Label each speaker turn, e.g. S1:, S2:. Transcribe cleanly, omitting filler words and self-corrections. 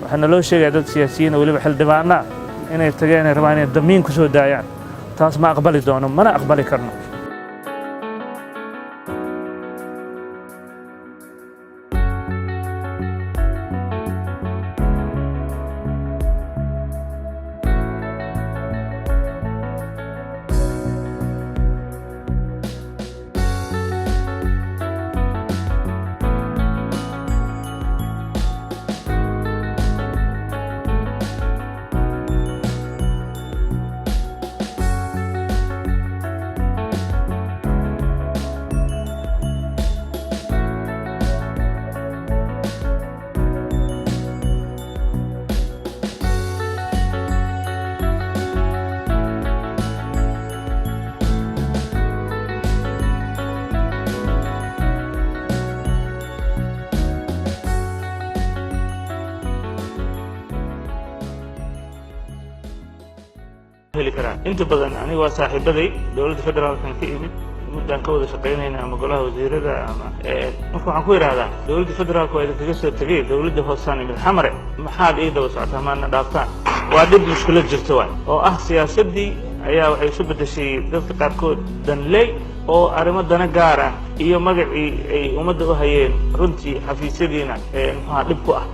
S1: waxaana loo sheegay dad siyaasiyiin waliba xildhibaana inay tageen ay rabaan inay damiin ku soo daayaan taas ma aqbali doono mana aqbali karno inta badan aniga waa saaxiibaday dawladda federaalkan ka imid muddan ka wada shaqeynayna ama golaha wasiirada ama marka waxaan ku yiraahdaa dawladda federaalka waa kaga soo tagay dawladda hoosaan imid xamare maxaad ii daba socotaa maana dhaaftaan waa dib mushkilad jirta waay oo ah siyaasadii ayaa waxay isu bedeshay dadka qaarkood danley oo arrimo dana gaar ah iyo magacii ay ummadda u hayeen runtii xafiisyadiina maxaa dhib ku ah